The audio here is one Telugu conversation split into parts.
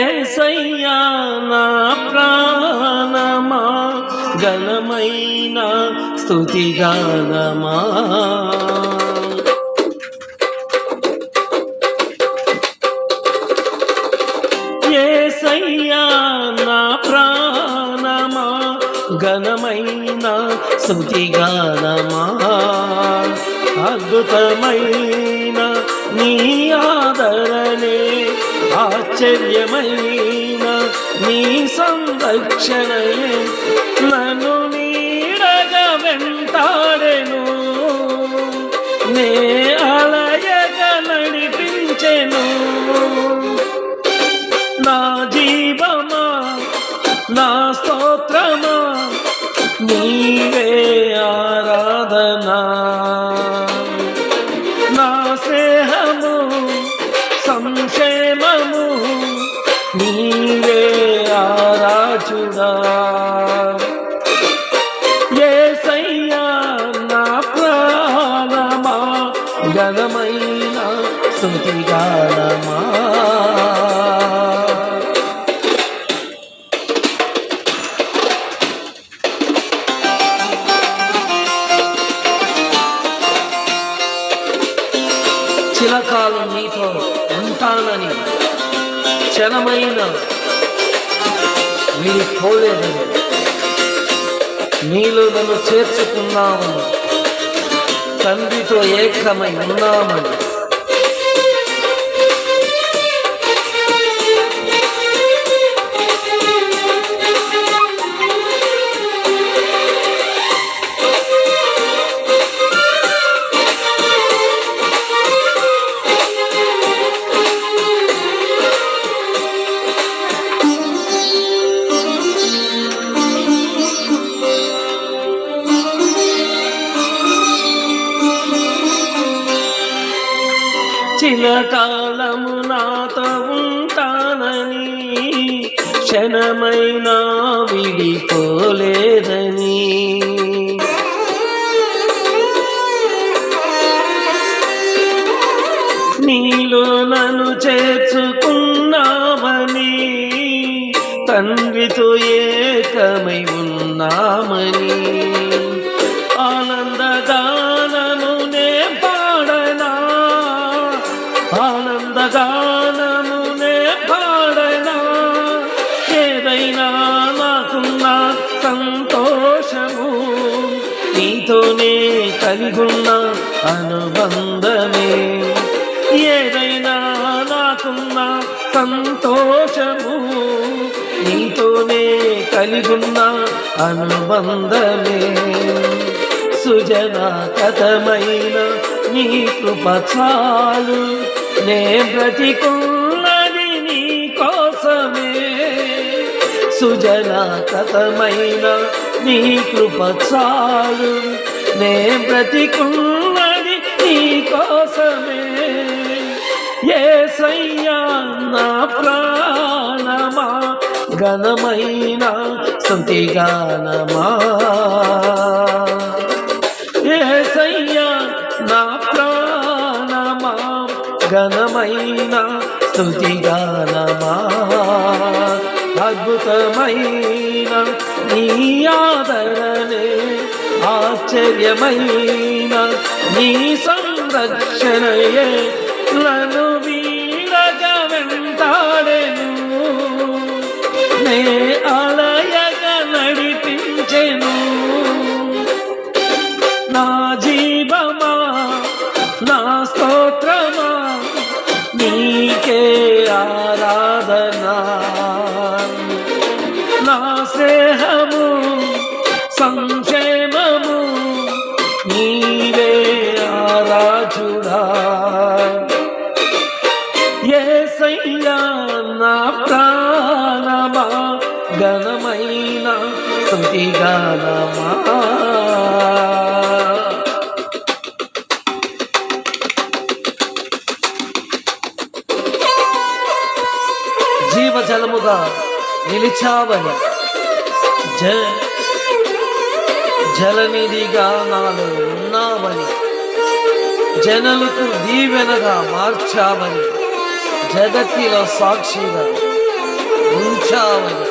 యేసయ్యా నా ప్రాణమా ఘనమైన స్తుతిగానమా. యేసయ్యా నా ప్రాణమా ఘనమైన స్తుతిగానమా. అద్భుతమైన నీ ఆదరణే, ఆశ్చర్యమైన నీ సంరక్షణయే నన్ను నీడగా వెంటాడెను, నే అలయగా నడిపించెను. నా జీవమా నా స్తోత్రమా నీవే ఆరాధనా. నా స్నేహము సంక్షేమము నీవే ఆరాధుడా. యేసయ్యా నా ప్రాణమా ఘనమైన స్తుతిగానమా. చిరకాలం నీతో ఉంటానని క్షణమైన విడిపోలేదని, నీలో నన్ను చేర్చుకున్నామని, తండ్రితో ఏకమై ఉన్నామని, చిరకాలము నాతో ఉంటానని క్షణమైనా విడిపోలేదని, నీలో నన్ను చేర్చుకున్నామని, తండ్రితో ఏకమై ఉన్నామని, ఆనందగానము నే పాడనా, ఆనందగానము నే పాడనా. ఏదైనా నాకున్న సంతోషము నీతోనే కలిగున్న అనుబంధమే. ఏదైనా నాకున్న సంతోషము నీతోనే కలిగున్న అనుబంధమే. సుజనాకతమైన నీ కృప చాలు, నే బ్రతికున్నది నీ కోసమే. సుజనాకతమైన నీ కృప చాలు, నే బ్రతికున్నది నీ కోసమే. యేసయ్యా నా ప్రాణమా ఘనమైన స్తుతిగానమా. యేసయ్యా నా ప్రాణమా ఘనమైన స్తుతిగానమా. అద్భుతమైన నీ ఆదరణే, ఆశ్చర్యమైన నీ సంరక్షణయే నన్ను వీడగా వెంటాడెను, నే అలయగా నడిపించెను. నా జీవమా నా స్తోత్రమా నీకే ఆరాధనా. నా స్నేహము సంక్షేమము నీవే ఆరాధుడా. యేసయ్యా నా ప్రాణమా ఘనమైన స్తుతిగానమా. జీవజలముగా నిలిచావని, జలనిధిగా నాలో ఉన్నావని, జనులకు దీవెనగా మార్చావని, జగత్తులో సాక్షిగా నిలిచావని.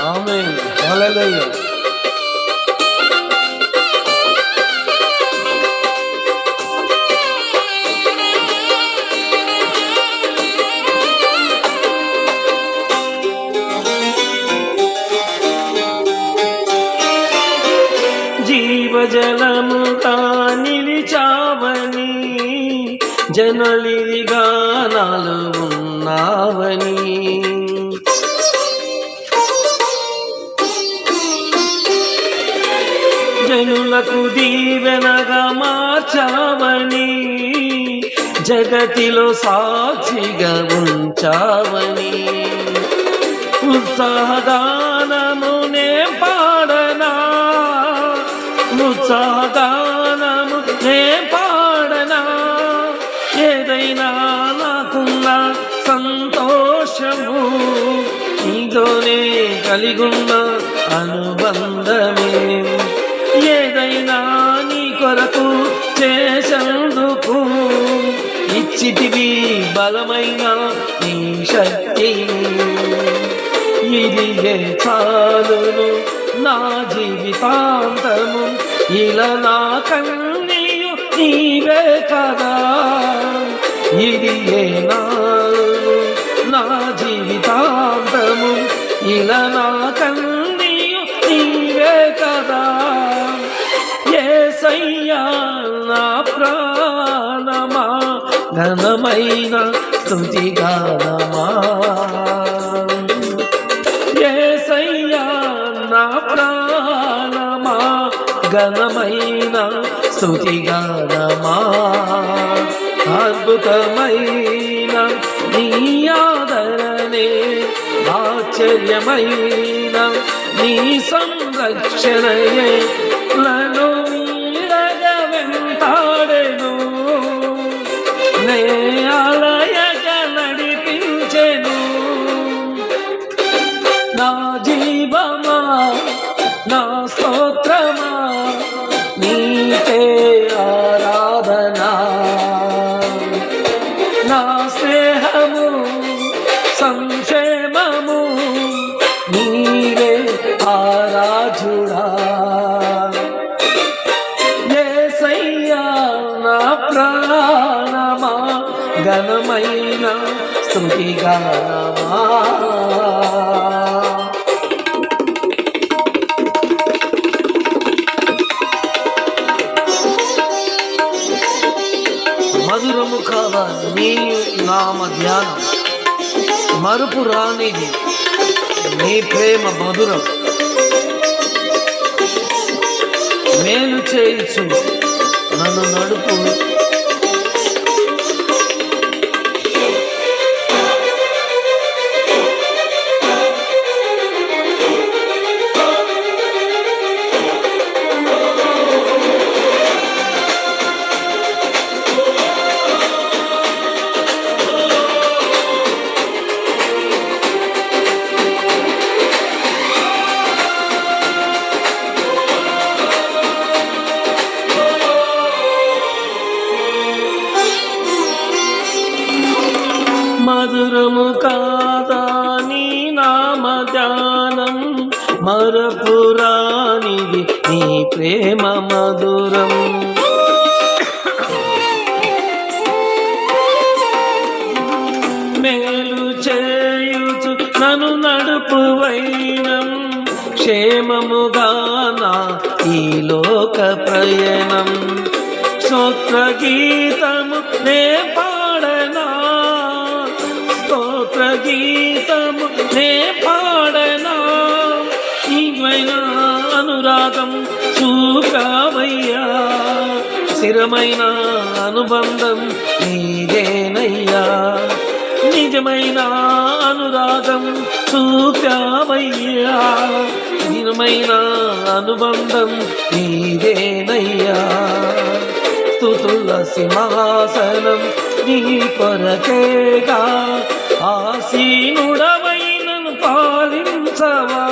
ఆమేన్. హల్లెలూయా. జీవజలముగా నిలిచావని, జనలిరి గానాలు ఉన్నావని. జనులకు దీవెనగా మార్చావని, జగతిలో సాక్షిగా ఉంచావని. ఉత్సాహగానమునే పాడనా, ఉత్సాహగానము నే పాడనా. ఏదైనా నాకున్న సంతోషము, నీతోనే కలిగున్న అనుబంధమే. ఏదైనా నీ కొరకు చేసేందుకు ఇచ్చితివి బలమైన నీ శక్తి. ఇదిగే చాలును నా జీవితాంతము, ఇలా నా కన్నీయు నీవే కదా. ఇదిగే నా జీవితాంతము, ఇలా నా కన్నీయు నీవే కదా. యేసయ్యా నా ప్రాణమా, ఘనమైన స్తుతి గానమా. యేసయ్యా నా ప్రాణమా, ఘనమైన స్తుతి గానమా. అద్భుతమైన నీ ఆదరణే, ఆశ్చర్యమైన నీ సంరక్షణయే లను వీడగ వెంటాడెను. నే ఆలయగ నడిపించెను. నా జీవమా, నా స్తోత్రమా, నీకే ఆరాధనా. నా స్నేహము సంక్షేమము, నీవే ఆరాజుడా. యేసయ్యా నా ప్రాణమా, ఘనమైన స్తుతి గానమా. మధురము కాదా నీ నామ ధ్యానం, మరుపు రానిది నీ ప్రేమ మధురం. మేలు చేయించు నన్ను నడుపు. మధురము కాదా నీ నామ ధ్యానం, మరపురానిది నీ ప్రేమ మధురం. మేలు చేయుచు నన్ను నడుపు వైనం, క్షేమముగా నా ఈ లోక ప్రయాణం. స్తోత్ర గీతము నే పాడనా, స్తోత్ర గీతము నే పాడనా. నీవైన అనురాగం చూపావయ్యా, స్థిరమైన అనుబంధం నీదేనయ్యా. నిజమైన అనురాగం చూపావయ్యా, స్థిరమైన అనుబంధం నీదేనయ్యా. స్తుతుల సింహాసనం నీ కొరకేగా ఆసీనుడవై నన్ను పాలించవా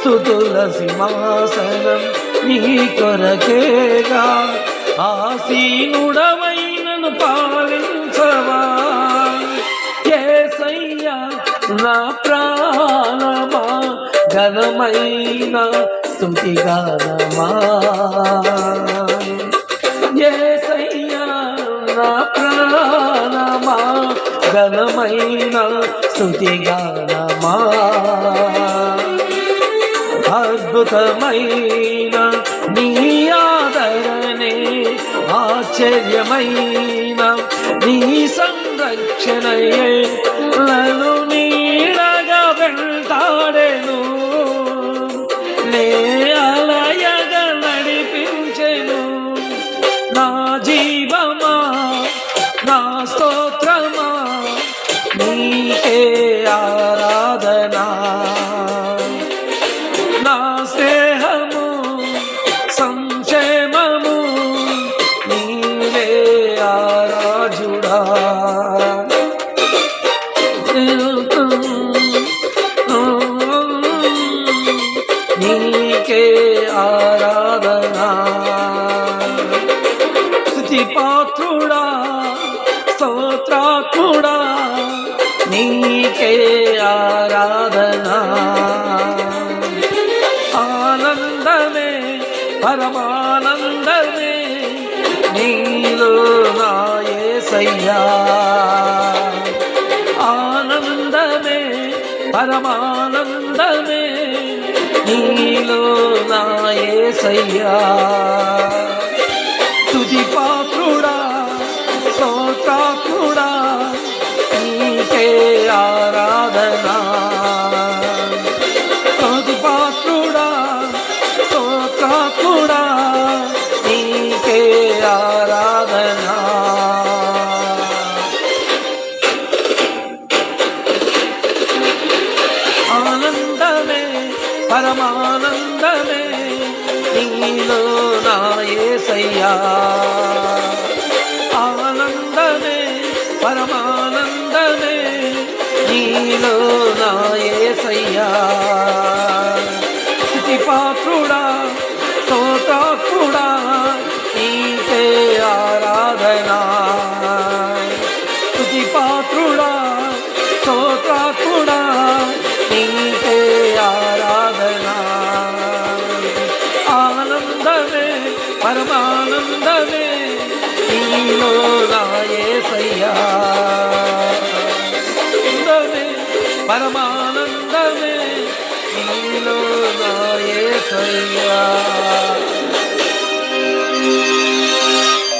స్తుతుల సింహాసనం నీ కొరకేగా ఆసీనుడవై నన్ను పాలించవా యేసయ్యా నా ప్రాణమా ఘనమైన స్తుతిగానమా యేసయ్యా నా ప్రాణమా ఘనమైన స్తుతిగానమా అద్భుతమైన నీ ఆదరణే ఆశ్చర్యమైన నీ సంరక్షణయే నన్ను నీడగా వెంటాడెను నే అలయగా నడిపించెను నా జీవమా నా స్తోత్రమా నీకే ఆరాధనా నా స్నేహము సంక్షేమము నీవే ఆరాజుడా నీకే ఆరాధనా స్తుతి పాత్రుడా స్తోత్రాత్ముడా నీకే ఆరాధనా ఆనందమే పరమానందమే నీలో నా యేసయ్యా ఆనందమే పరమానందమే నీలో నా యేసయ్యా స్తుతి పాత్రుడా స్తోత్రాత్ముడా నీకే ఆరాధనా స్తుతి పాత్రుడా స్తోత్రాత్ముడా నీకే ఆరాధనా ఆనందమే పరమానందమే నీలో నా యేసయ్యా ఆనందమే పరమానందమే నీలో నా యేసయ్యా స్తుతి పాత్రుడా స్తోత్రాత్ముడా నీకే ఆరాధనా స్తుతి పాత్రుడా స్తోత్రాత్ముడా నీకే ఆరాధనా ఆనందమే పరమానందమే నీలో నా యేసయ్యా ఆనందమే పరమానందమే నీలో నా యేసయ్యా